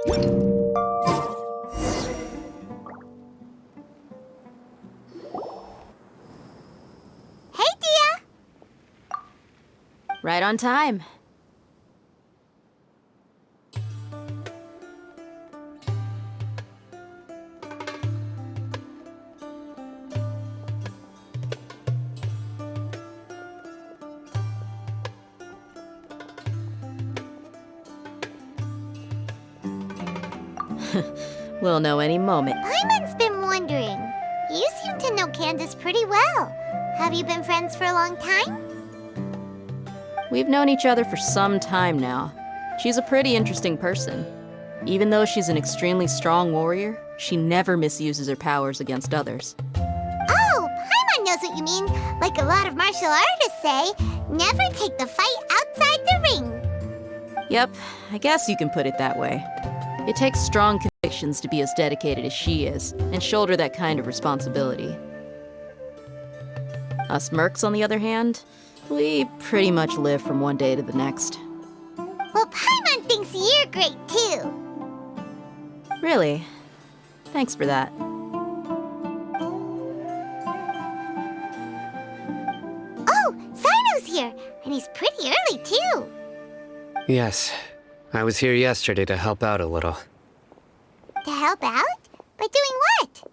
Hey, Dia! Right on time. We'll know any moment. Paimon's been wondering. You seem to know Candace pretty well. Have you been friends for a long time? We've known each other for some time now. She's a pretty interesting person. Even though she's an extremely strong warrior, she never misuses her powers against others. Oh, Paimon knows what you mean. Like a lot of martial artists say, never take the fight outside the ring. Yep, I guess you can put it that way. It takes strong convictions to be as dedicated as she is, and shoulder that kind of responsibility. Us mercs, on the other hand, we pretty much live from one day to the next. Well, Paimon thinks you're great too. Really? Thanks for that. Oh, Sino's here, and he's pretty early too. Yes. I was here yesterday to help out a little. To help out? By doing what?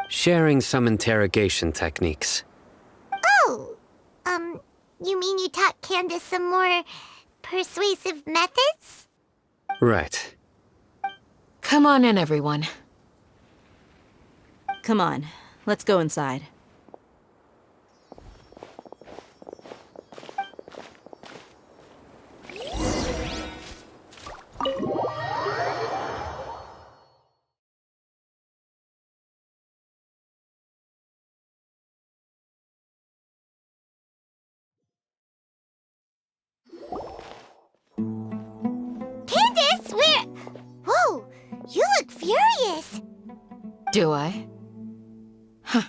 Sharing some interrogation techniques. Oh, you mean you taught Candace some more persuasive methods? Right. Come on in, everyone. Come on, let's go inside. Candace, where? Whoa, you look furious. Do I? Huh.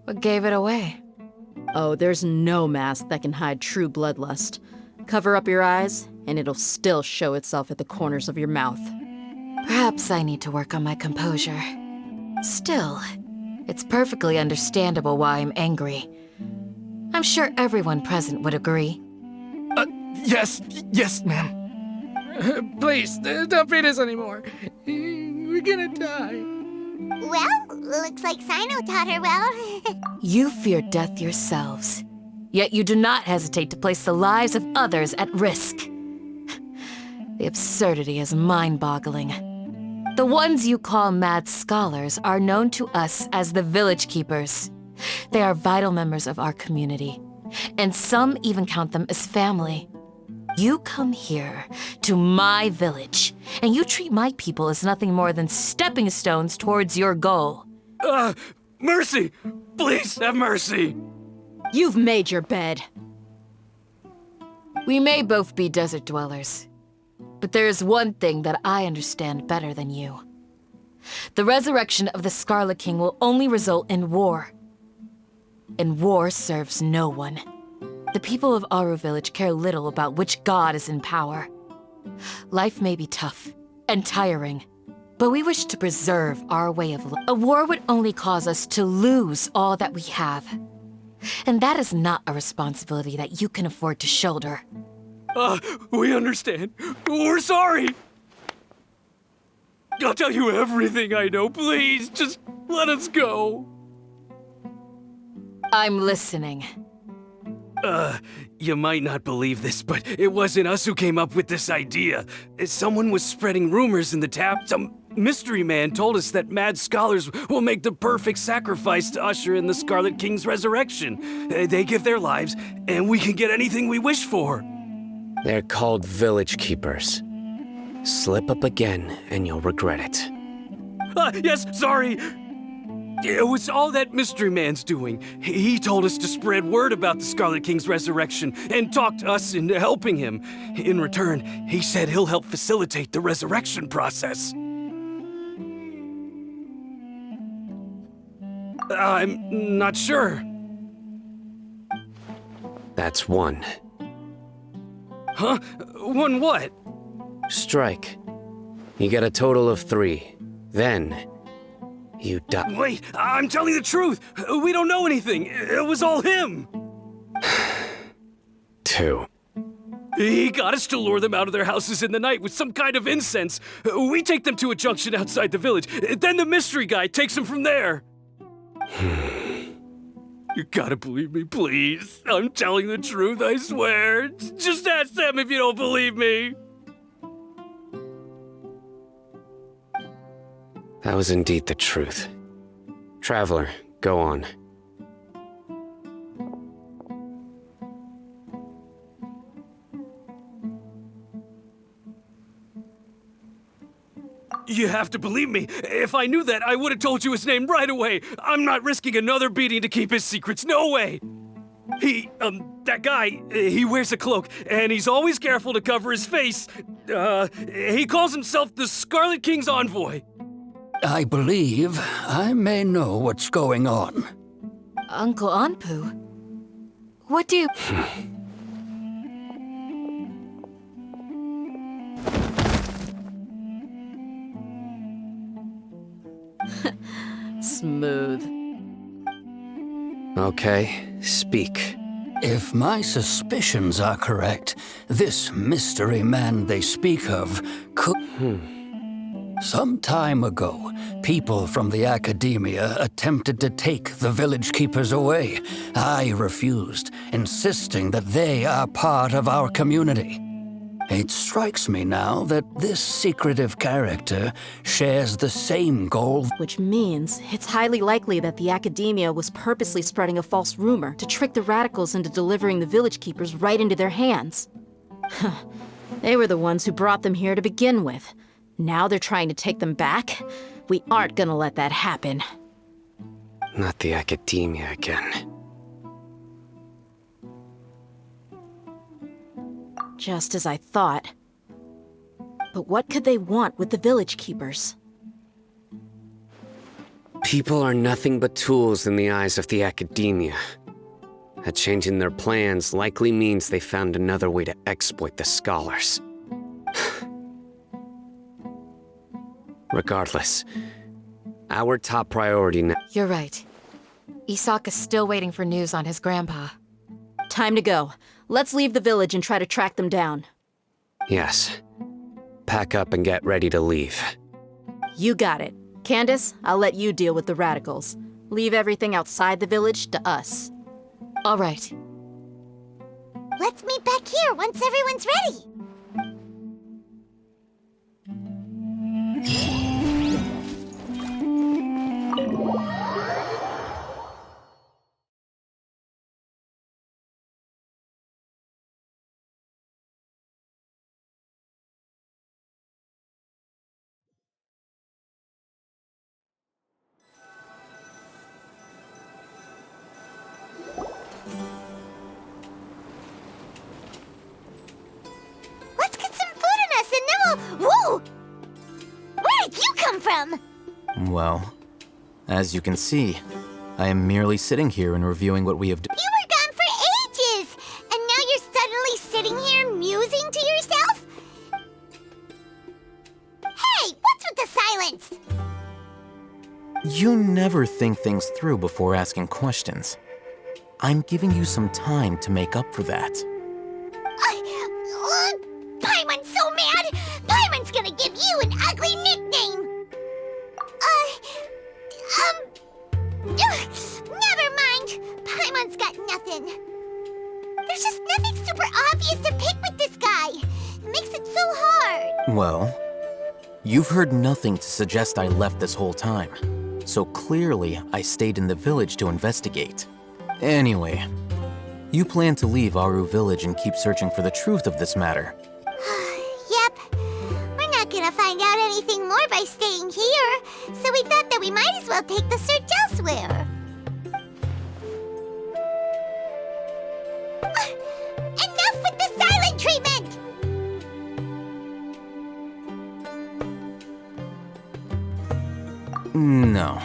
What gave it away? Oh, there's no mask that can hide true bloodlust. Cover up your eyes, and it'll still show itself at the corners of your mouth. Perhaps I need to work on my composure. Still, it's perfectly understandable why I'm angry. I'm sure everyone present would agree. Yes, ma'am. Please, don't beat us anymore. We're gonna die. Well, looks like Sino taught her well. You fear death yourselves, yet you do not hesitate to place the lives of others at risk. The absurdity is mind-boggling. The ones you call mad scholars are known to us as the Village Keepers. They are vital members of our community, and some even count them as family. You come here to my village, and you treat my people as nothing more than stepping stones towards your goal. Mercy! Please have mercy! You've made your bed. We may both be desert dwellers, but there is one thing that I understand better than you. The resurrection of the Scarlet King will only result in war. And war serves no one. The people of Aru Village care little about which god is in power. Life may be tough and tiring, but we wish to preserve our way of life. A war would only cause us to lose all that we have. And that is not a responsibility that you can afford to shoulder. We understand. We're sorry. I'll tell you everything I know. Please, just let us go. I'm listening. You might not believe this, but it wasn't us who came up with this idea. Someone was spreading rumors in the town. Some mystery man told us that mad scholars will make the perfect sacrifice to usher in the Scarlet King's resurrection. They give their lives, and we can get anything we wish for. They're called Village Keepers. Slip up again, and you'll regret it. Yes, sorry. It was all that mystery man's doing. He told us to spread word about the Scarlet King's resurrection and talk to us into helping him. In return, he said he'll help facilitate the resurrection process. I'm not sure. That's one. Huh? One what? Strike. You get a total of 3. Then, you die. Wait, I'm telling the truth! We don't know anything! It was all him! 2. He got us to lure them out of their houses in the night with some kind of incense. We take them to a junction outside the village. Then the mystery guy takes them from there. You gotta believe me, please. I'm telling the truth, I swear. Just ask them if you don't believe me. That was indeed the truth. Traveler, go on. You have to believe me. If I knew that, I would have told you his name right away. I'm not risking another beating to keep his secrets. No way. That guy, he wears a cloak, and he's always careful to cover his face. He calls himself the Scarlet King's envoy. I believe I may know what's going on. Uncle Anpu? What do you... Smooth. Okay, speak. If my suspicions are correct, this mystery man they speak of could... Some time ago, people from the academia attempted to take the village keepers away. I refused, insisting that they are part of our community. It strikes me now that this secretive character shares the same goal. Which means it's highly likely that the academia was purposely spreading a false rumor to trick the radicals into delivering the village keepers right into their hands. They were the ones who brought them here to begin with. Now they're trying to take them back? We aren't gonna let that happen. Not the academia again. Just as I thought. But what could they want with the village keepers? People are nothing but tools in the eyes of the academia. A change in their plans likely means they found another way to exploit the scholars. Regardless, our top priority now... You're right. Isaka's still waiting for news on his grandpa. Time to go. Let's leave the village and try to track them down. Yes. Pack up and get ready to leave. You got it. Candace, I'll let you deal with the radicals. Leave everything outside the village to us. All right. Let's meet back here once everyone's ready. Let's get some food in us and then we'll... Whoa! Where did you come from? Well, as you can see, I am merely sitting here and reviewing what we have done. You were gone for ages! And now you're suddenly sitting here musing to yourself? Hey, what's with the silence? You never think things through before asking questions. I'm giving you some time to make up for that. Paimon's so mad! Paimon's gonna give you an ugly nickname! Never mind! Paimon's got nothing. There's just nothing super obvious to pick with this guy. It makes it so hard. Well, you've heard nothing to suggest I left this whole time. So clearly, I stayed in the village to investigate. Anyway, you plan to leave Aru Village and keep searching for the truth of this matter. Yep. We're not gonna find out anything more by staying here, so we thought that we might as well take the search elsewhere. Enough with the silent treatment! No.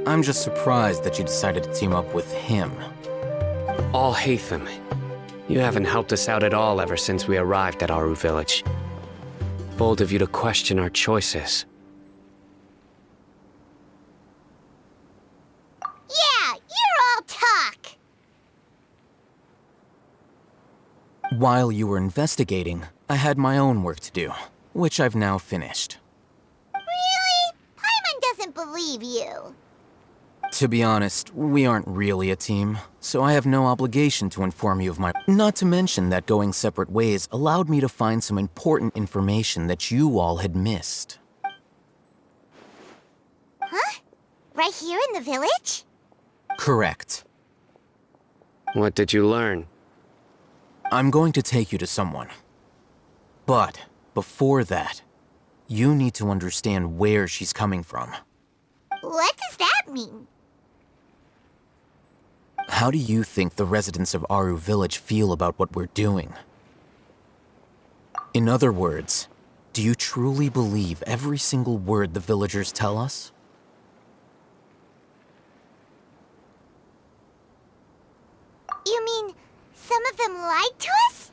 I'm just surprised that you decided to team up with him. All Hatham. You haven't helped us out at all ever since we arrived at Aru Village. Bold of you to question our choices. Yeah, you're all talk. While you were investigating, I had my own work to do, which I've now finished. Really? Paimon doesn't believe you. To be honest, we aren't really a team, so I have no obligation to inform you of my... Not to mention that going separate ways allowed me to find some important information that you all had missed. Huh? Right here in the village? Correct. What did you learn? I'm going to take you to someone. But, before that, you need to understand where she's coming from. What does that mean? How do you think the residents of Aru Village feel about what we're doing? In other words, do you truly believe every single word the villagers tell us? You mean some of them lied to us?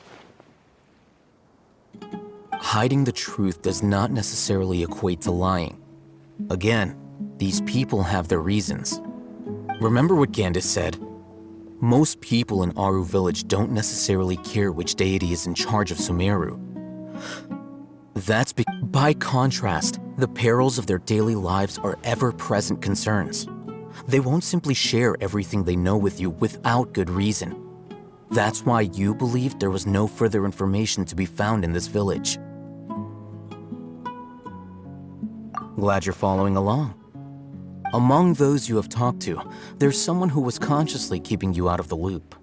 Hiding the truth does not necessarily equate to lying. Again, these people have their reasons. Remember what Gandhi said? Most people in Aru Village don't necessarily care which deity is in charge of Sumerio. By contrast, the perils of their daily lives are ever-present concerns. They won't simply share everything they know with you without good reason. That's why you believed there was no further information to be found in this village. Glad you're following along. Among those you have talked to, there's someone who was consciously keeping you out of the loop.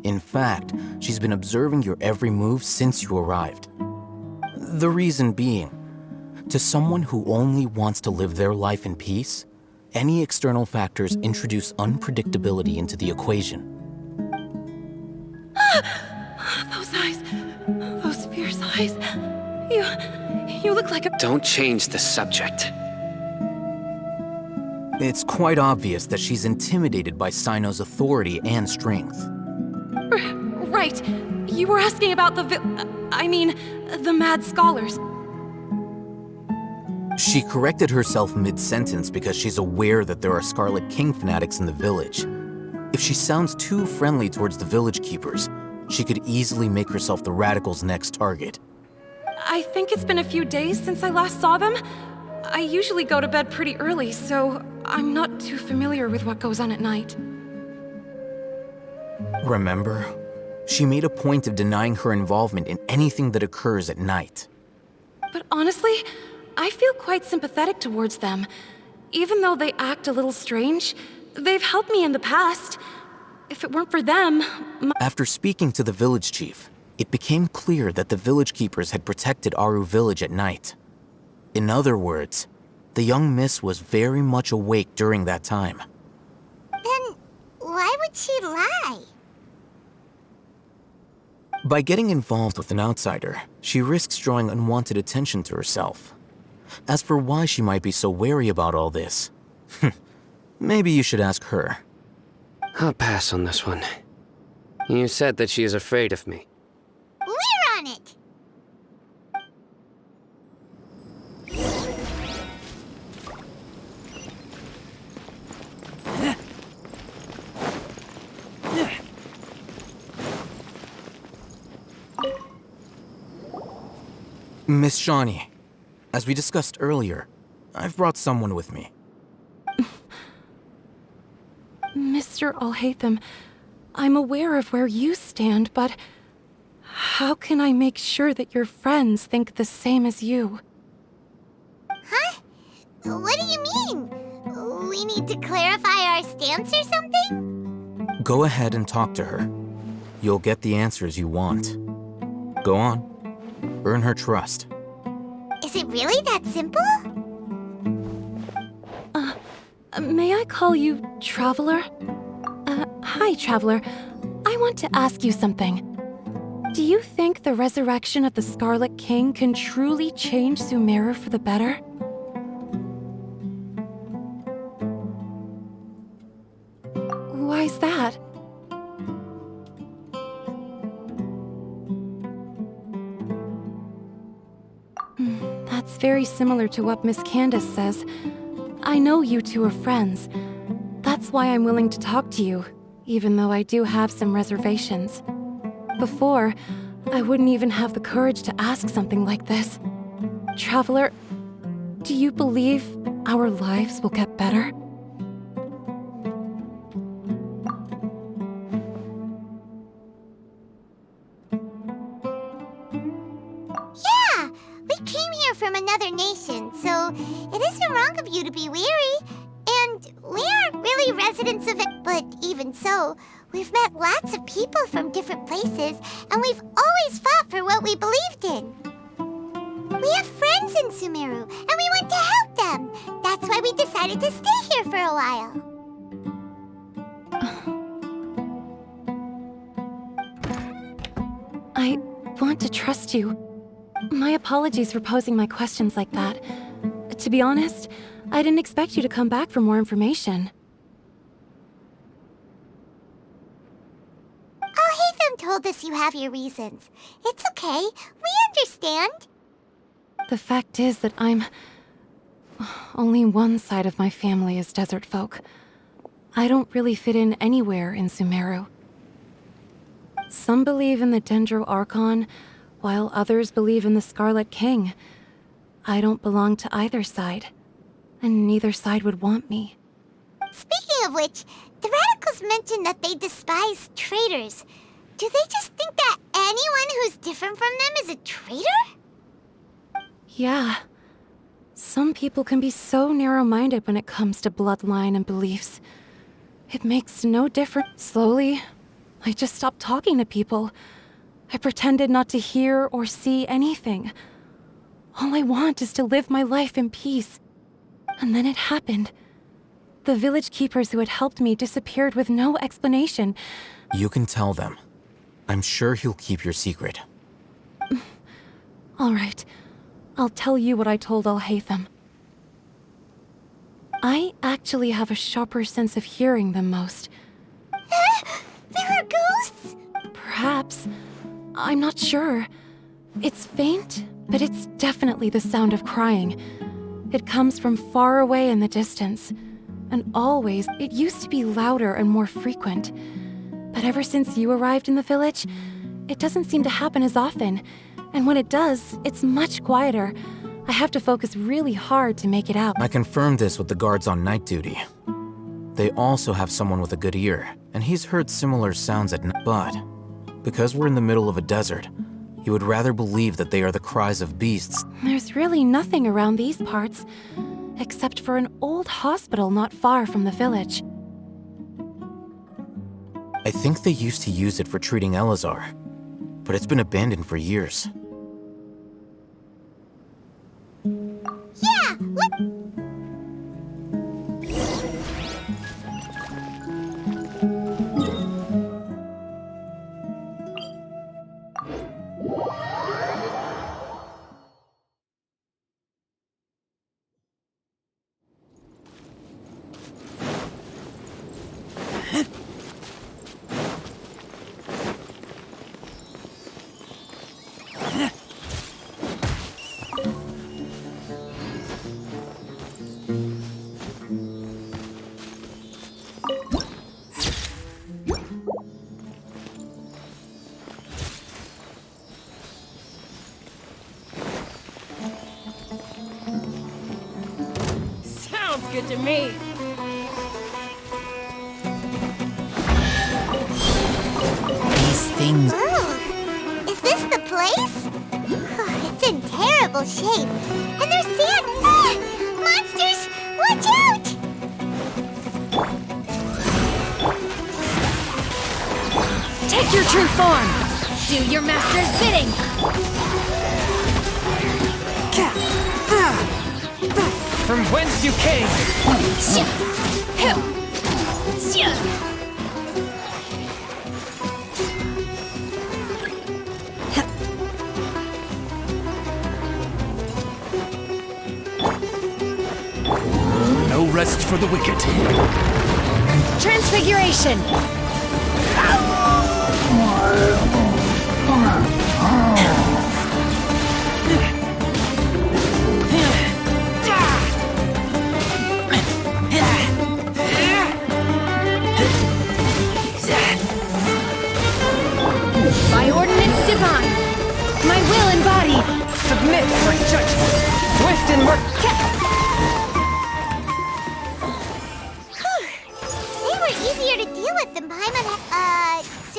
In fact, she's been observing your every move since you arrived. The reason being, to someone who only wants to live their life in peace, any external factors introduce unpredictability into the equation. Those eyes. Those fierce eyes. You look like a... Don't change the subject. It's quite obvious that she's intimidated by Sino's authority and strength. Right. You were asking about the mad scholars. She corrected herself mid-sentence because she's aware that there are Scarlet King fanatics in the village. If she sounds too friendly towards the village keepers, she could easily make herself the radicals' next target. I think it's been a few days since I last saw them. I usually go to bed pretty early, so I'm not too familiar with what goes on at night. Remember? She made a point of denying her involvement in anything that occurs at night. But honestly, I feel quite sympathetic towards them. Even though they act a little strange, they've helped me in the past. If it weren't for them... After speaking to the village chief, it became clear that the village keepers had protected Aru Village at night. In other words, the young miss was very much awake during that time. Then why would she lie? By getting involved with an outsider, she risks drawing unwanted attention to herself. As for why she might be so wary about all this, maybe you should ask her. I'll pass on this one. You said that she is afraid of me. We're on it! Miss Shawnee, as we discussed earlier, I've brought someone with me. Mr. Alhaitham, I'm aware of where you stand, but how can I make sure that your friends think the same as you? Huh? What do you mean? We need to clarify our stance or something? Go ahead and talk to her. You'll get the answers you want. Go on. Earn her trust. Is it really that simple? May I call you Traveler? Hi, Traveler. I want to ask you something. Do you think the resurrection of the Scarlet King can truly change Sumerio for the better? Why's that? It's very similar to what Miss Candace says. I know you two are friends. That's why I'm willing to talk to you, even though I do have some reservations. Before, I wouldn't even have the courage to ask something like this. Traveler, do you believe our lives will get better? Yeah, we came here from another nation, so it isn't wrong of you to be weary. And we aren't really residents of it, but even so, we've met lots of people from different places, and we've always fought for what we believed in. We have friends in Sumeru, and we want to help them. That's why we decided to stay here for a while. I want to trust you. My apologies for posing my questions like that. To be honest, I didn't expect you to come back for more information. Alhaitham told us you have your reasons. It's okay. We understand. The fact is that only one side of my family is desert folk. I don't really fit in anywhere in Sumeru. Some believe in the Dendro Archon, while others believe in the Scarlet King. I don't belong to either side, and neither side would want me. Speaking of which, the radicals mentioned that they despise traitors. Do they just think that anyone who's different from them is a traitor? Yeah. Some people can be so narrow-minded when it comes to bloodline and beliefs. It makes no difference. Slowly, I just stopped talking to people. I pretended not to hear or see anything. All I want is to live my life in peace. And then it happened. The village keepers who had helped me disappeared with no explanation. You can tell them. I'm sure he'll keep your secret. All right. I'll tell you what I told Alhaitham. I actually have a sharper sense of hearing than most. There are ghosts? Perhaps. I'm not sure. It's faint, but it's definitely the sound of crying. It comes from far away in the distance. And always, it used to be louder and more frequent. But ever since you arrived in the village, it doesn't seem to happen as often. And when it does, it's much quieter. I have to focus really hard to make it out. I confirmed this with the guards on night duty. They also have someone with a good ear, and he's heard similar sounds at night. But because we're in the middle of a desert, he would rather believe that they are the cries of beasts. There's really nothing around these parts, except for an old hospital not far from the village. I think they used to use it for treating Elazar, but it's been abandoned for years. Yeah, Sounds good to me. These things... Is this the place? It's in terrible shape. And there's sand. Monsters! Watch out! Take your true form. Do your master's bidding. From whence you came! No rest for the wicked. Transfiguration.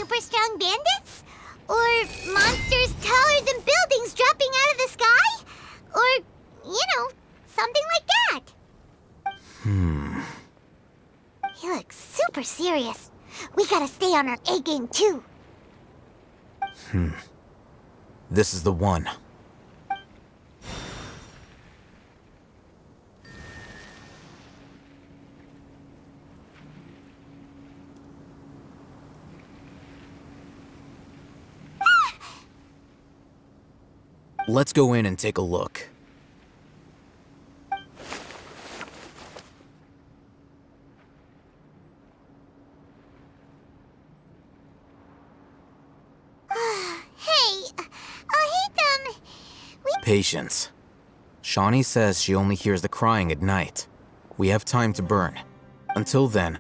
super strong bandits? Or monsters taller than buildings dropping out of the sky? Or, something like that. He looks super serious. We gotta stay on our A game too. This is the one. Let's go in and take a look. Patience. Shawnee says she only hears the crying at night. We have time to burn. Until then,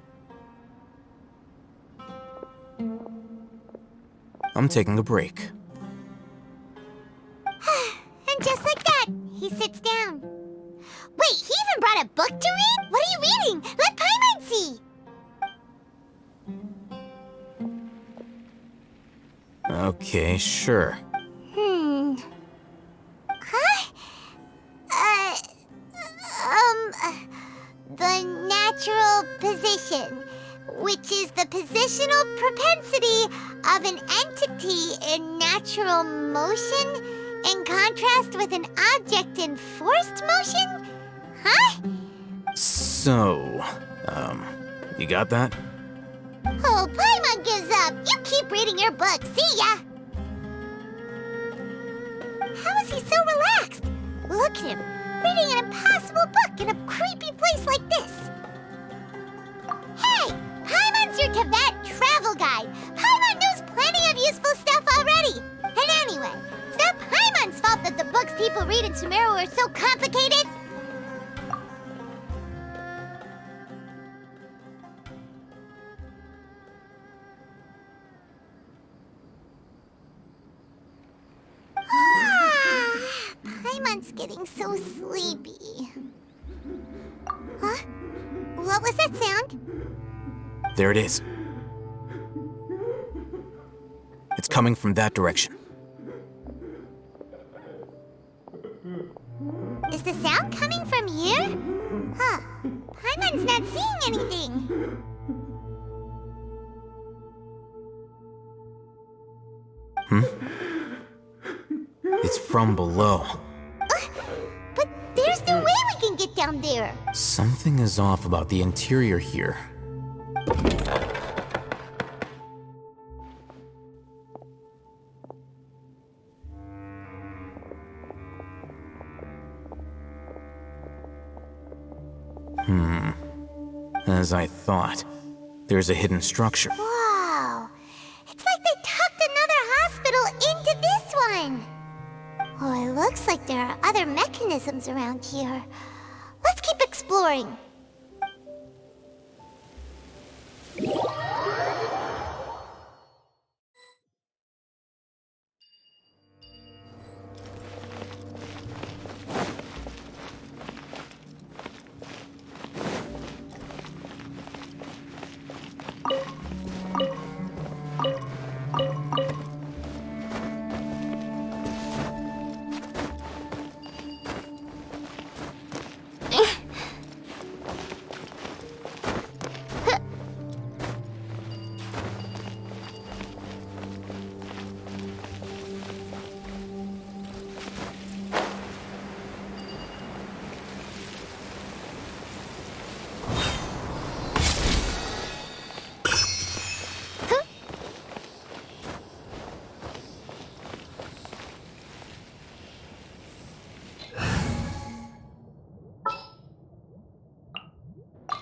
I'm taking a break. And just like that, he sits down. Wait, he even brought a book to read? What are you reading? Let Paimon see! Okay, sure. The natural position, which is the positional propensity of an entity in natural motion in contrast with an object in forced motion? Huh? So, you got that? Oh, Paimon gives up. You keep reading your book. See ya! How is he so relaxed? Look at him, reading an impossible book in a creepy place like this. Hey! Paimon's your Tibet travel guide. Paimon knows plenty of useful stuff already. And anyway, it's not Paimon's fault that the books people read in Sumerio are so complicated. Paimon's getting so sleepy. Huh? What was that sound? There it is. It's coming from that direction. Is the sound coming from here? Huh. Paimon's not seeing anything. It's from below. But there's no way we can get down there. Something is off about the interior here. As I thought, there's a hidden structure. Wow. It's like they tucked another hospital into this one. Oh, it looks like there are other mechanisms around here. Let's keep exploring.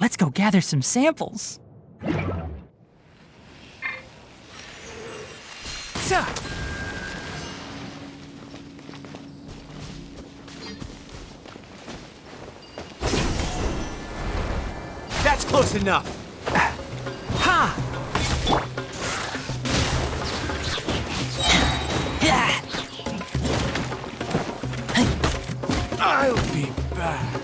Let's go gather some samples. That's close enough. Ha! I'll be back.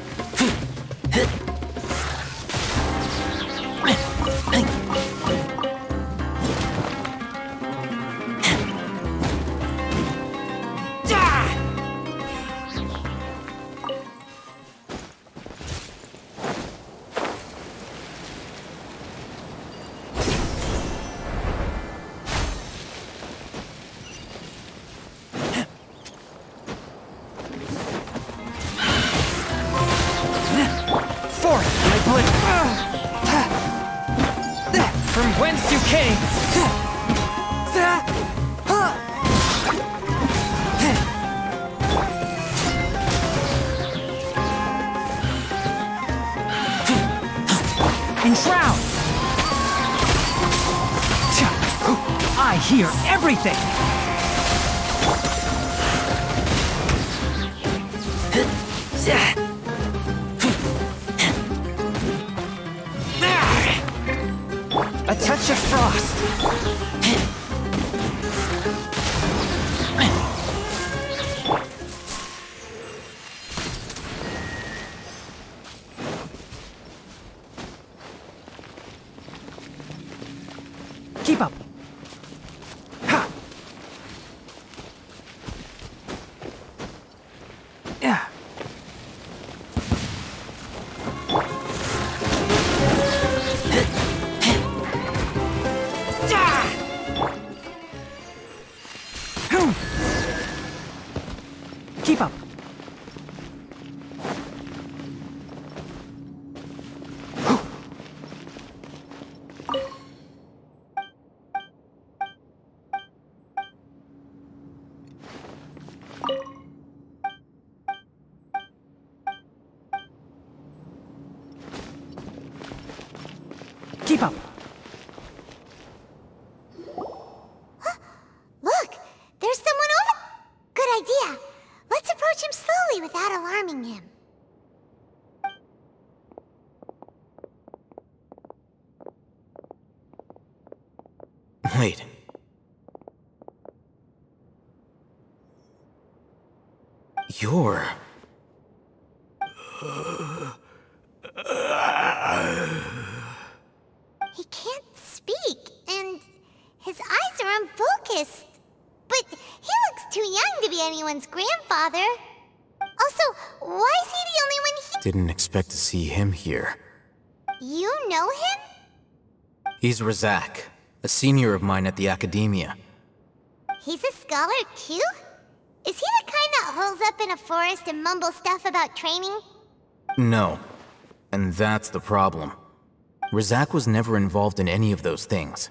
Okay. Enshroud! I hear everything! A touch of frost! Keep up! Ha! Yeah. Keep up! Keep up! Look! There's someone over... Good idea. Let's approach him slowly without alarming him. Wait. You're... He can't speak, and his eyes are unfocused. But he looks too young to be anyone's grandfather. Also, why is he the only one Didn't expect to see him here. here? You know him? He's Razak, a senior of mine at the Academia. He's a scholar too? Is he the kind that holes up in a forest and mumbles stuff about training? No. And that's the problem. Razak was never involved in any of those things.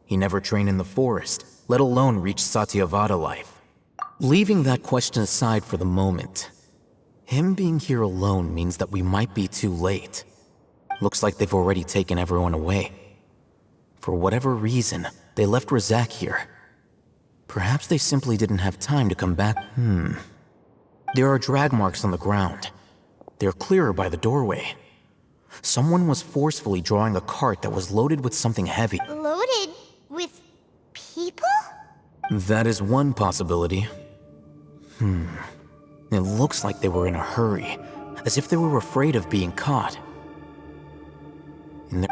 He never trained in the forest, let alone reach Satyavada life. Leaving that question aside for the moment, him being here alone means that we might be too late. Looks like they've already taken everyone away. For whatever reason, they left Razak here. Perhaps they simply didn't have time to come back. There are drag marks on the ground. They're clearer by the doorway. Someone was forcefully drawing a cart that was loaded with something heavy. Loaded with people? That is one possibility. It looks like they were in a hurry, as if they were afraid of being caught. And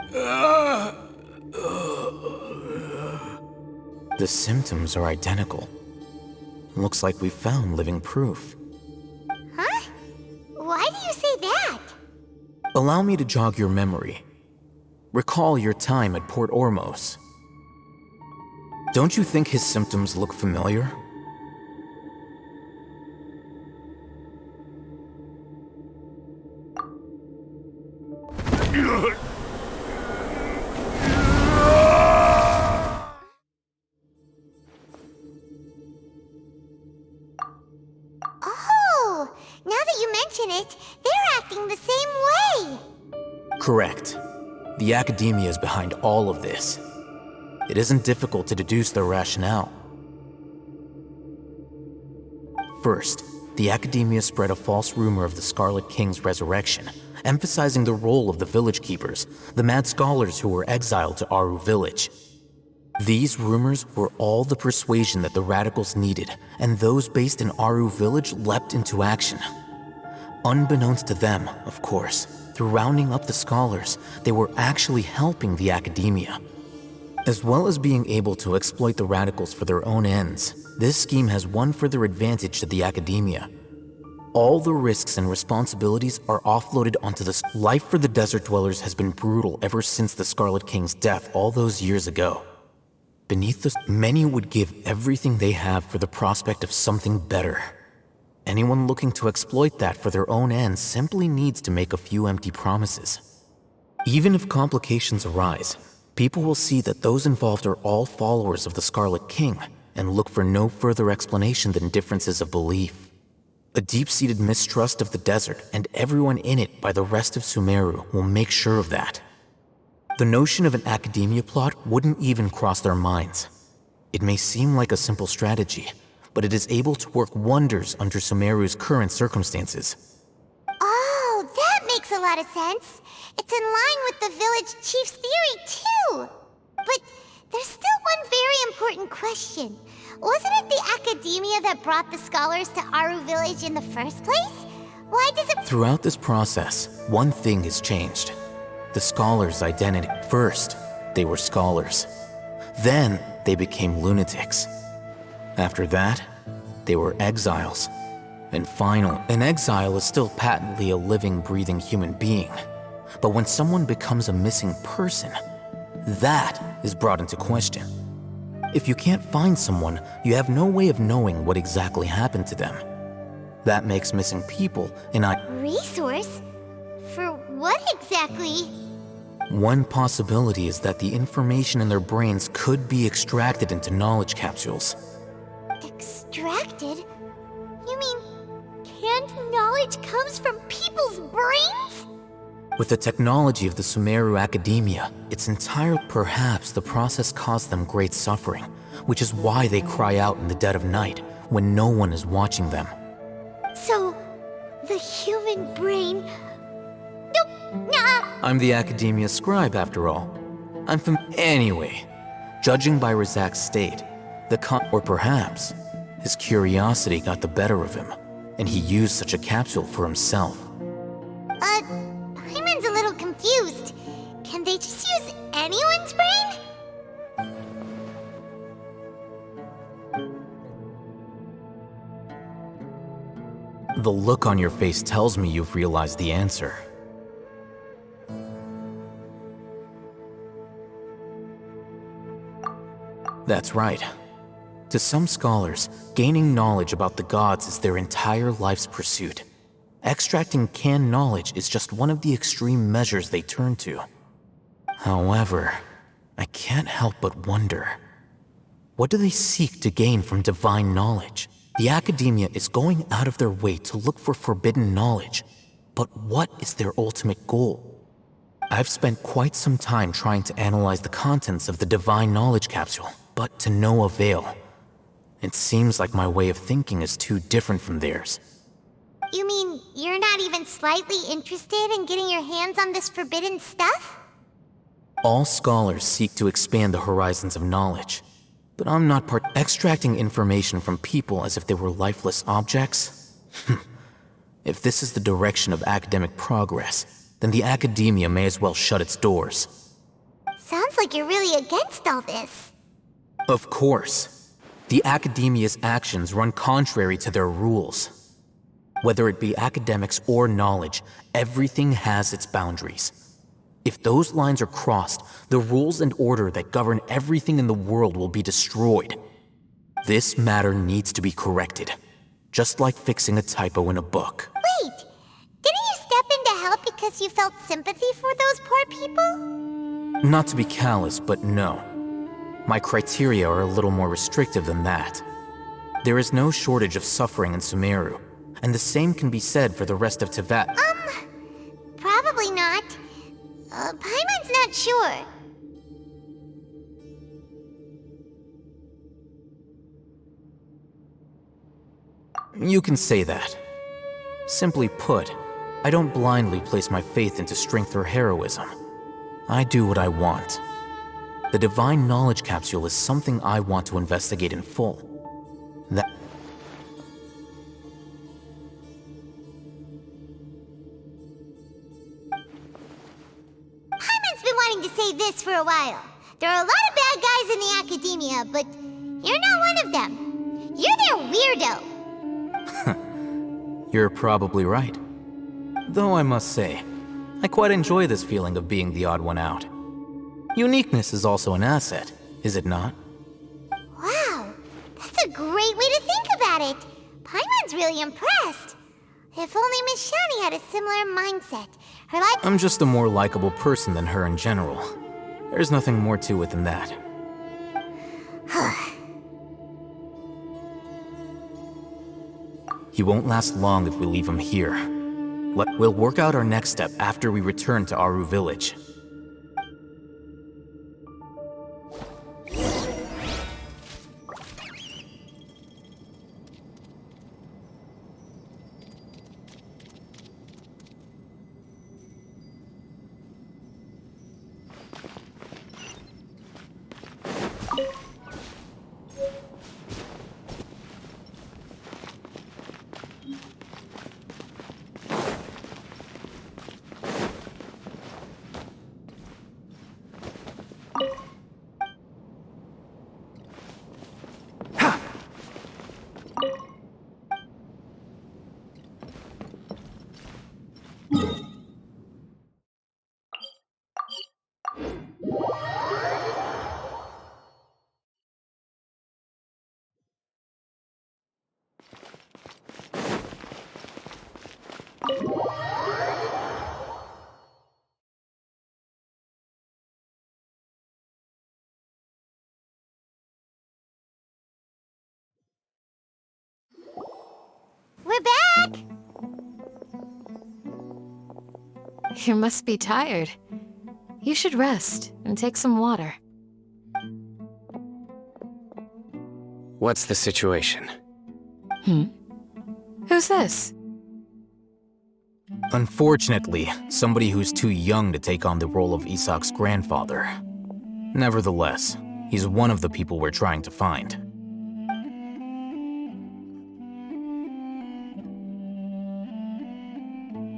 the symptoms are identical. Looks like we found living proof. Huh? Why do you say that? Allow me to jog your memory. Recall your time at Port Ormos. Don't you think his symptoms look familiar? Oh, now that you mention it, they're acting the same way. Correct. The Academia is behind all of this. It isn't difficult to deduce their rationale. First, the Academia spread a false rumor of the Scarlet King's resurrection, emphasizing the role of the village keepers, the mad scholars who were exiled to Aru village. These rumors were all the persuasion that the radicals needed, and those based in Aru village leapt into action. Unbeknownst to them, of course, through rounding up the scholars, they were actually helping the Academia. As well as being able to exploit the radicals for their own ends, this scheme has one further advantage to the Academia. All the risks and responsibilities are offloaded onto the... Life for the desert dwellers has been brutal ever since the Scarlet King's death all those years ago. Beneath this, many would give everything they have for the prospect of something better. Anyone looking to exploit that for their own ends simply needs to make a few empty promises. Even if complications arise, people will see that those involved are all followers of the Scarlet King and look for no further explanation than differences of belief. A deep-seated mistrust of the desert and everyone in it by the rest of Sumeru will make sure of that. The notion of an academia plot wouldn't even cross their minds. It may seem like a simple strategy, but it is able to work wonders under Sumeru's current circumstances. Oh, that makes a lot of sense. It's in line with the village chief's theory, too. But there's still one very important question. Wasn't it the academia that brought the scholars to Aru village in the first place? Why does it— Throughout this process, one thing has changed. The scholars' identity. First, they were scholars. Then, they became lunatics. After that, they were exiles. And finally, an exile is still patently a living, breathing human being. But when someone becomes a missing person, that is brought into question. If you can't find someone, you have no way of knowing what exactly happened to them. That makes missing people an resource? For what exactly? One possibility is that the information in their brains could be extracted into knowledge capsules. Extracted? You mean canned knowledge comes from people's brains? With the technology of the Sumeru Academia, it's entirely perhaps the process caused them great suffering, which is why they cry out in the dead of night when no one is watching them. So, the human brain... Nope, nah. I'm the Academia scribe, after all. Anyway, judging by Razak's state, or perhaps, his curiosity got the better of him, and he used such a capsule for himself. Hyman's a little confused. Can they just use anyone's brain? The look on your face tells me you've realized the answer. That's right. To some scholars, gaining knowledge about the gods is their entire life's pursuit. Extracting canned knowledge is just one of the extreme measures they turn to. However, I can't help but wonder, what do they seek to gain from divine knowledge? The Academia is going out of their way to look for forbidden knowledge, but what is their ultimate goal? I've spent quite some time trying to analyze the contents of the divine knowledge capsule, but to no avail. It seems like my way of thinking is too different from theirs. You mean you're not even slightly interested in getting your hands on this forbidden stuff? All scholars seek to expand the horizons of knowledge, but I'm not extracting information from people as if they were lifeless objects? If this is the direction of academic progress, then the Academia may as well shut its doors. Sounds like you're really against all this. Of course. The Academia's actions run contrary to their rules. Whether it be academics or knowledge, everything has its boundaries. If those lines are crossed, the rules and order that govern everything in the world will be destroyed. This matter needs to be corrected, just like fixing a typo in a book. Wait, didn't you step in to help because you felt sympathy for those poor people? Not to be callous, but no. My criteria are a little more restrictive than that. There is no shortage of suffering in Sumeru, and the same can be said for the rest of Tibet. Probably not. Paimon's not sure. You can say that. Simply put, I don't blindly place my faith into strength or heroism. I do what I want. The divine knowledge capsule is something I want to investigate in full. Paimon's been wanting to say this for a while. There are a lot of bad guys in the Academia, but you're not one of them. You're their weirdo. You're probably right. Though I must say, I quite enjoy this feeling of being the odd one out. Uniqueness is also an asset, is it not? Wow, that's a great way to think about it. Paimon's really impressed. If only Miss Shani had a similar mindset. Her life— I'm just a more likable person than her in general. There's nothing more to it than that. He won't last long if we leave him here. We'll work out our next step after we return to Aru Village. We're back! You must be tired. You should rest and take some water. What's the situation? Who's this? Unfortunately, somebody who's too young to take on the role of Isak's grandfather. Nevertheless, he's one of the people we're trying to find.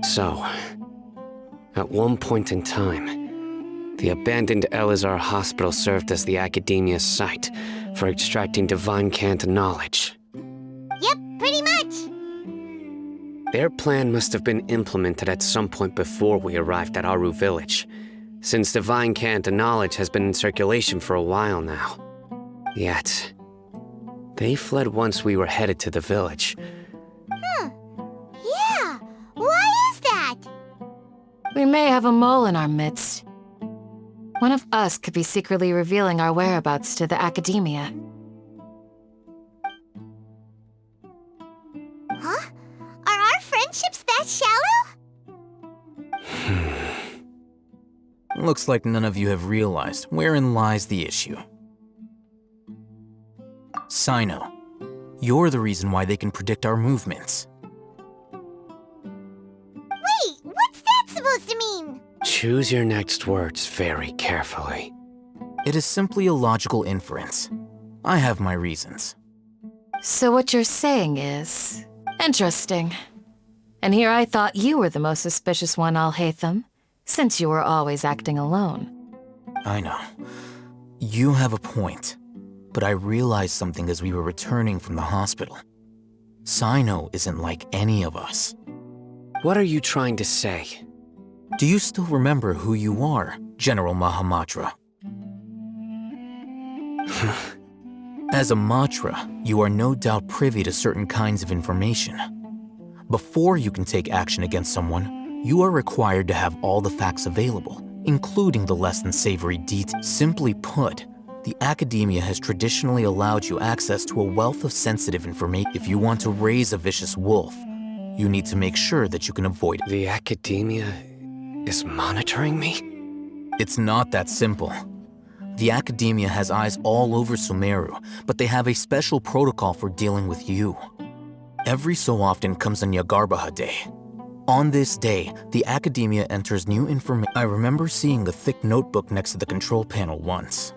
So, at one point in time, the abandoned Elazar Hospital served as the Academia's site for extracting divine cant knowledge. Yep, pretty much. Their plan must have been implemented at some point before we arrived at Aru Village, since divine cant knowledge has been in circulation for a while now. Yet, they fled once we were headed to the village. Yeah, why is that? We may have a mole in our midst. One of us could be secretly revealing our whereabouts to the Academia. Huh? Are our friendships that shallow? Looks like none of you have realized wherein lies the issue. Sino, you're the reason why they can predict our movements. Wait, what's that supposed to mean? Choose your next words very carefully. It is simply a logical inference. I have my reasons. So what you're saying is... interesting. And here I thought you were the most suspicious one, Alhaitham, since you were always acting alone. I know. You have a point. But I realized something as we were returning from the hospital. Sino isn't like any of us. What are you trying to say? Do you still remember who you are, General Mahamatra? As a Matra, you are no doubt privy to certain kinds of information. Before you can take action against someone, you are required to have all the facts available, including the less than savory details. Simply put, the Academia has traditionally allowed you access to a wealth of sensitive information. If you want to raise a vicious wolf, you need to make sure that you can avoid it. The Academia is monitoring me? It's not that simple. The Academia has eyes all over Sumerio, but they have a special protocol for dealing with you. Every so often comes a Nyagarbaha Day. On this day, the Academia enters new information. I remember seeing a thick notebook next to the control panel once.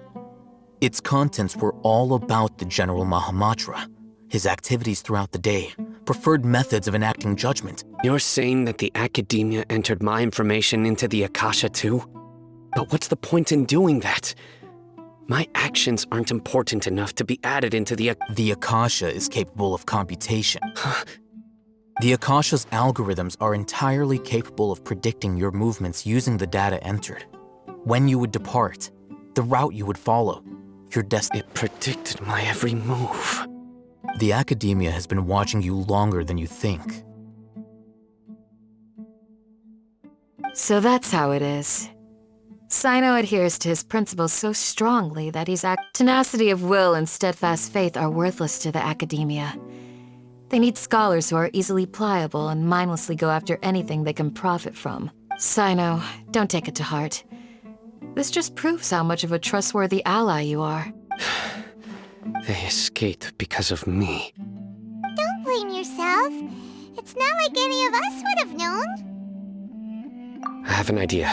Its contents were all about the General Mahamatra, his activities throughout the day, preferred methods of enacting judgment. You're saying that the Academia entered my information into the Akasha too? But what's the point in doing that? My actions aren't important enough to be added into the The Akasha is capable of computation. The Akasha's algorithms are entirely capable of predicting your movements using the data entered. When you would depart, the route you would follow, your destiny. It predicted my every move. The Academia has been watching you longer than you think. So that's how it is. Sino adheres to his principles so strongly that tenacity of will and steadfast faith are worthless to the academia. They need scholars who are easily pliable and mindlessly go after anything they can profit from. Sino, don't take it to heart. This just proves how much of a trustworthy ally you are. They escaped because of me. Don't blame yourself. It's not like any of us would have known. I have an idea.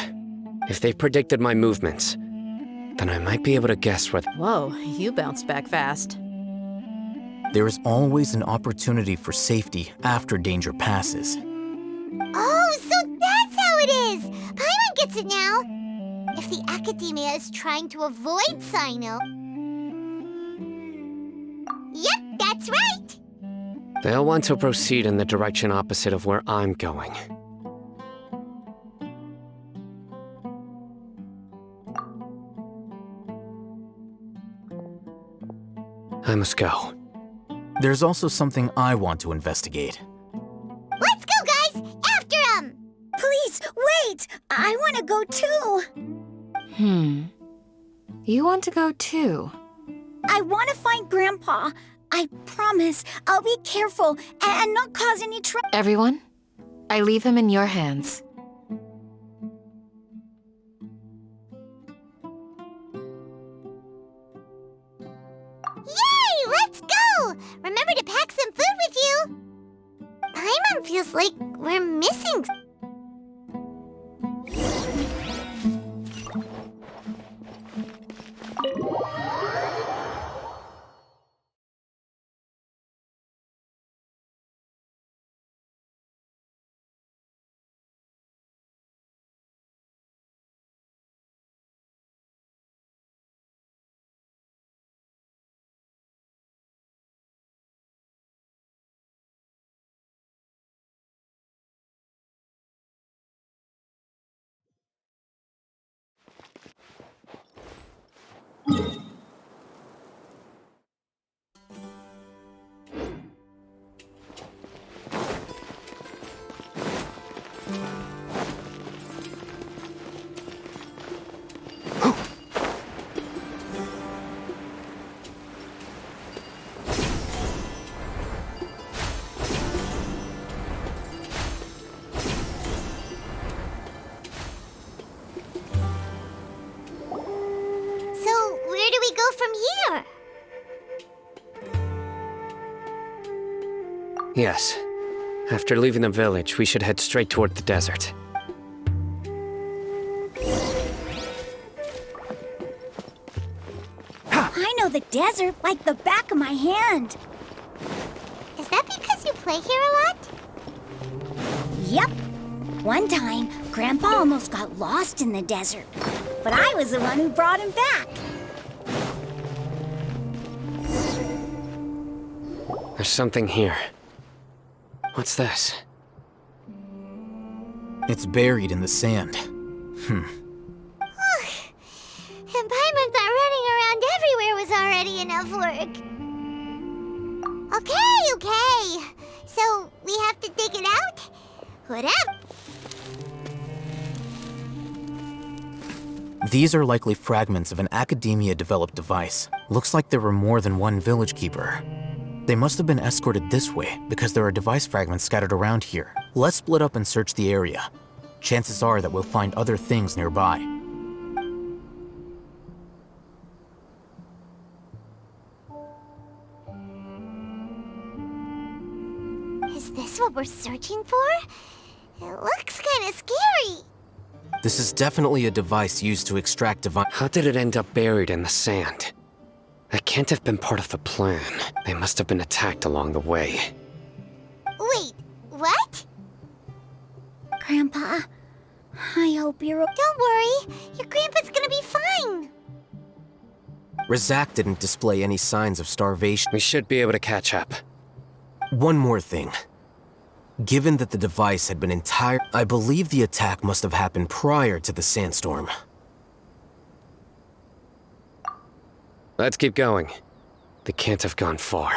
If they predicted my movements, then I might be able to guess where. Whoa, you bounced back fast. There is always an opportunity for safety after danger passes. Oh, so that's how it is! Paimon gets it now! If the academia is trying to avoid Sino... Yep, that's right! They'll want to proceed in the direction opposite of where I'm going. I must go. There's also something I want to investigate. Let's go, guys! After him! Please, wait! I want to go too! You want to go too? I want to find Grandpa. I promise I'll be careful and not cause any trouble. Everyone, I leave him in your hands. Yay! Let's go! Remember to pack some food with you! Paimon feels like we're missing... So, where do we go from here? Yes. After leaving the village, we should head straight toward the desert. I know the desert like the back of my hand. Is that because you play here a lot? Yep. One time, Grandpa almost got lost in the desert, but I was the one who brought him back. There's something here. What's this? It's buried in the sand. And Paimon thought running around everywhere was already enough work. Okay. So, we have to dig it out? Whatever. These are likely fragments of an academia-developed device. Looks like there were more than one village keeper. They must have been escorted this way because there are device fragments scattered around here. Let's split up and search the area. Chances are that we'll find other things nearby. Is this what we're searching for? It looks kind of scary. This is definitely a device used to extract divine. How did it end up buried in the sand? That can't have been part of the plan. They must have been attacked along the way. Wait, what? Grandpa, I hope you're okay. Don't worry, your grandpa's gonna be fine. Razak didn't display any signs of starvation. We should be able to catch up. One more thing. Given that the device had been I believe the attack must have happened prior to the sandstorm. Let's keep going. They can't have gone far.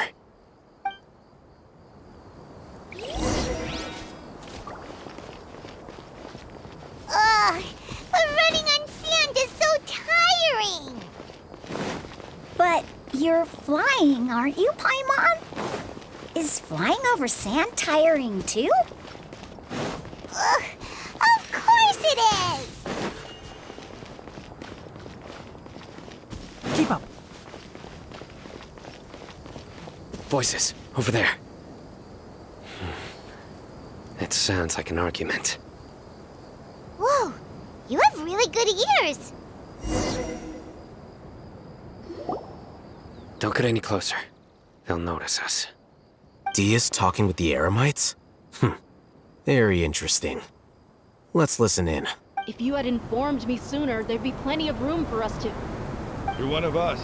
Ugh, but running on sand You're flying, aren't you, Paimon? Is flying over sand tiring too? Ugh, of course it is! Keep up. Voices, over there. It sounds like an argument. Whoa, you have really good ears. Don't get any closer. They'll notice us. Dia's talking with the Eremites? Very interesting. Let's listen in. If you had informed me sooner, there'd be plenty of room for us to... You're one of us.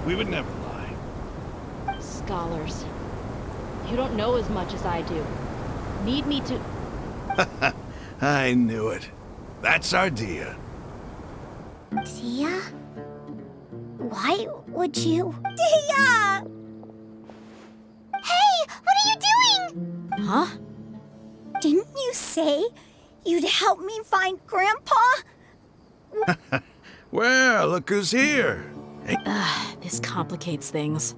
We would never lie. Scholars. You don't know as much as I do. Need me to... I knew it. That's our Dia. Dia? Why would you? Dia! Hey, what are you doing? Huh? Didn't you say you'd help me find Grandpa? Well, look who's here. This complicates things.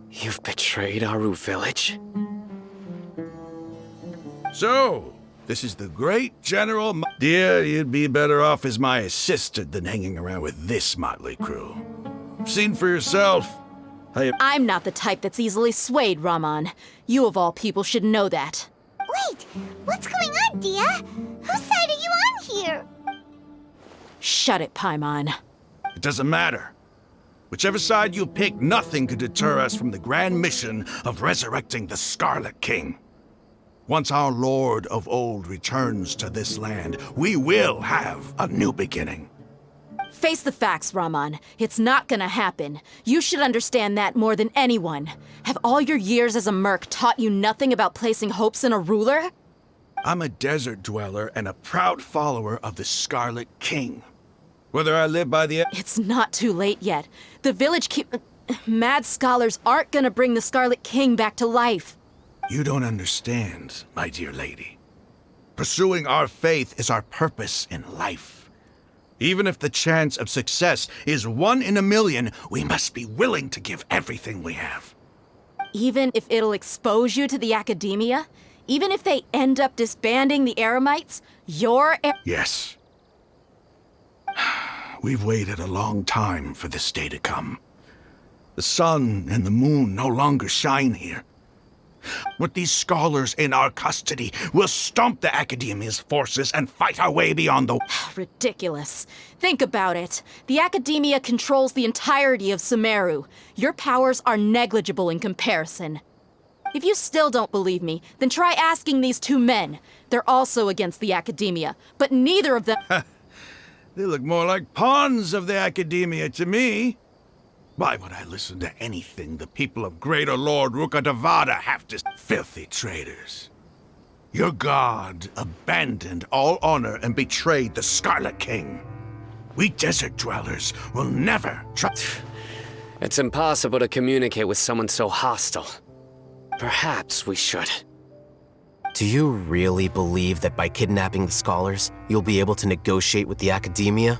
You've betrayed Aru village? So, this is the great General Dia, you'd be better off as my assistant than hanging around with this motley crew. Seen for yourself. I'm not the type that's easily swayed, Raman. You of all people should know that. Wait, what's going on, Dia? Whose side are you on here? Shut it, Paimon. It doesn't matter. Whichever side you pick, nothing could deter us from the grand mission of resurrecting the Scarlet King. Once our Lord of Old returns to this land, we will have a new beginning. Face the facts, Raman. It's not gonna happen. You should understand that more than anyone. Have all your years as a merc taught you nothing about placing hopes in a ruler? I'm a desert dweller and a proud follower of the Scarlet King. Whether I live by the... It's not too late yet. The village mad scholars aren't gonna bring the Scarlet King back to life. You don't understand, my dear lady. Pursuing our faith is our purpose in life. Even if the chance of success is 1 in a million, we must be willing to give everything we have. Even if it'll expose you to the academia? Even if they end up disbanding the Eremites? Yes. We've waited a long time for this day to come. The sun and the moon no longer shine here. With these scholars in our custody, we'll stomp the Academia's forces and fight our way beyond the... Ridiculous. Think about it. The Academia controls the entirety of Sumerio. Your powers are negligible in comparison. If you still don't believe me, then try asking these 2 men. They're also against the Academia, but neither of them... They look more like pawns of the Academia to me. Why would I listen to anything the people of Greater Lord Rukkhadevata have to... Filthy traitors. Your god abandoned all honor and betrayed the Scarlet King. We desert dwellers will never trust... It's impossible to communicate with someone so hostile. Perhaps we should. Do you really believe that by kidnapping the scholars, you'll be able to negotiate with the Academia?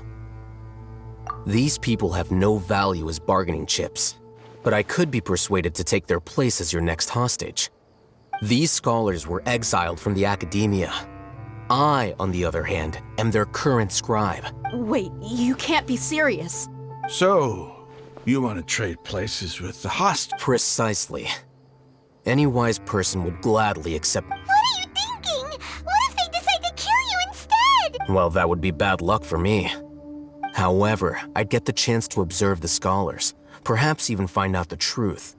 These people have no value as bargaining chips, but I could be persuaded to take their place as your next hostage. These scholars were exiled from the Academia. I, on the other hand, am their current scribe. Wait, you can't be serious. So, you want to trade places with the hostage? Precisely. Any wise person would gladly accept... What are you thinking? What if they decide to kill you instead? Well, that would be bad luck for me. However, I'd get the chance to observe the scholars, perhaps even find out the truth.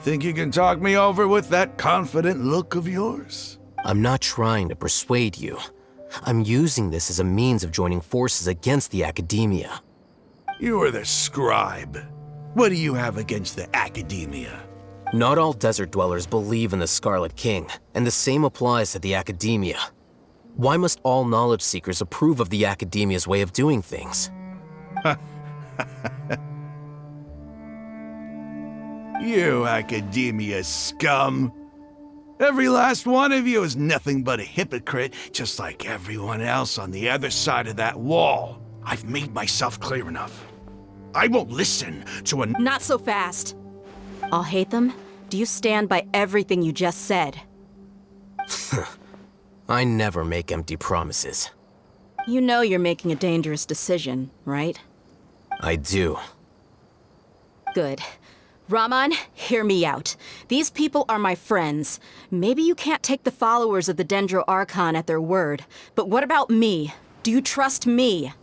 Think you can talk me over with that confident look of yours? I'm not trying to persuade you. I'm using this as a means of joining forces against the Academia. You are the scribe. What do you have against the Academia? Not all desert dwellers believe in the Scarlet King, and the same applies to the Academia. Why must all knowledge seekers approve of the Academia's way of doing things? You Academia scum. Every last one of you is nothing but a hypocrite, just like everyone else on the other side of that wall. I've made myself clear enough. I won't listen to a... Not so fast. I'll hate them. Do you stand by everything you just said? I never make empty promises. You know you're making a dangerous decision, right? I do. Good. Raman, hear me out. These people are my friends. Maybe you can't take the followers of the Dendro Archon at their word, but what about me? Do you trust me?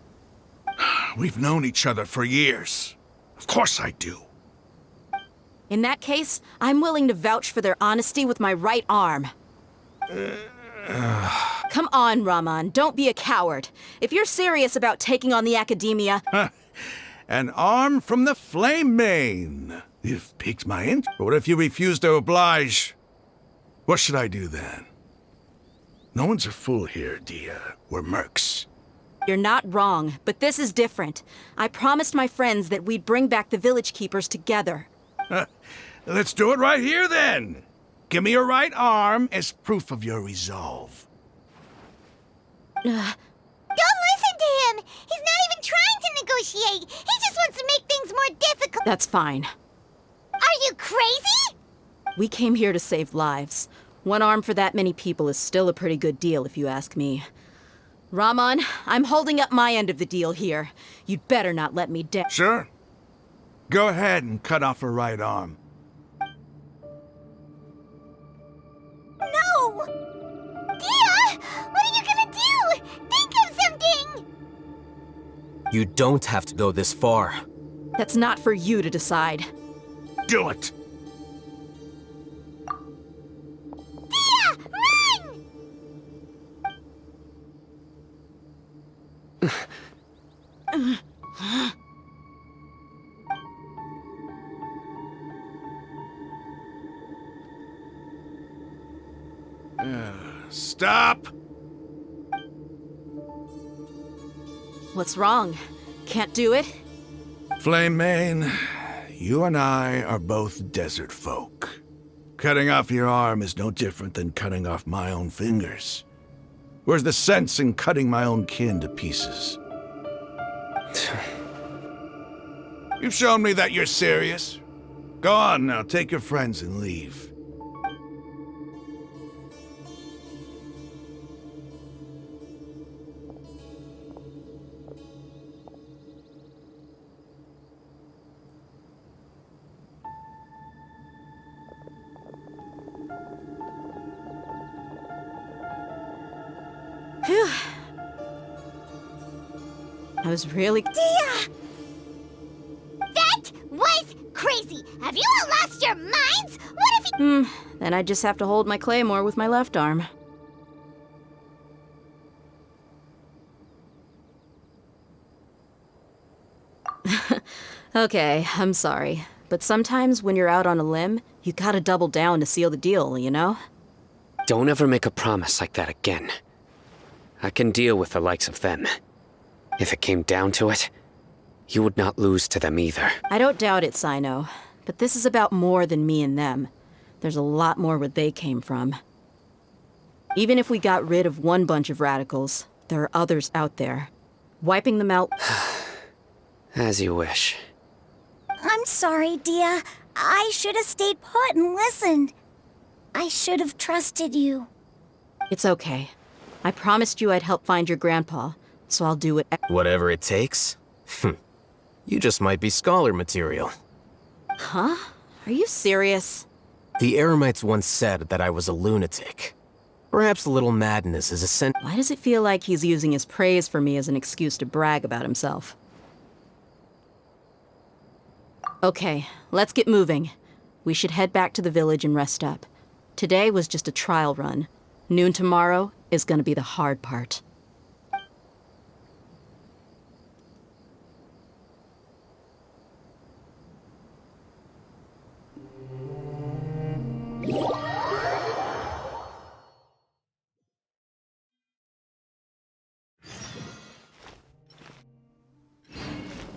We've known each other for years. Of course I do. In that case, I'm willing to vouch for their honesty with my right arm. Come on, Raman, don't be a coward. If you're serious about taking on the Academia... An arm from the Flame Mane. You've piqued my interest. But what if you refuse to oblige? What should I do then? No one's a fool here, Dia. We're mercs. You're not wrong, but this is different. I promised my friends that we'd bring back the Village Keepers together. Let's do it right here, then. Give me your right arm as proof of your resolve. Don't listen to him! He's not even trying to negotiate! He just wants to make things more difficult! That's fine. Are you crazy? We came here to save lives. One arm for that many people is still a pretty good deal, if you ask me. Raman, I'm holding up my end of the deal here. You'd better not let me down. Sure. Go ahead and cut off her right arm. No! Dia! What are you gonna do? Think of something! You don't have to go this far. That's not for you to decide. Do it! Dia! Run! Stop! What's wrong? Can't do it? Flame Mane, you and I are both desert folk. Cutting off your arm is no different than cutting off my own fingers. Where's the sense in cutting my own kin to pieces? You've shown me that you're serious. Go on now, take your friends and leave. Phew. I was really... Dia! That was crazy! Have you all lost your minds? What if he... Then I just have to hold my claymore with my left arm. Okay, I'm sorry. But sometimes when you're out on a limb, you gotta double down to seal the deal, you know? Don't ever make a promise like that again. I can deal with the likes of them. If it came down to it, you would not lose to them either. I don't doubt it, Sino. But this is about more than me and them. There's a lot more where they came from. Even if we got rid of one bunch of radicals, there are others out there. Wiping them out... As you wish. I'm sorry, Dia. I should have stayed put and listened. I should have trusted you. It's okay. I promised you I'd help find your grandpa, so I'll do it. Whatever it takes? You just might be scholar material. Huh? Are you serious? The Eremites once said that I was a lunatic. Perhaps a little madness is a sin. Why does it feel like he's using his praise for me as an excuse to brag about himself? Okay, let's get moving. We should head back to the village and rest up. Today was just a trial run. Noon tomorrow is gonna be the hard part.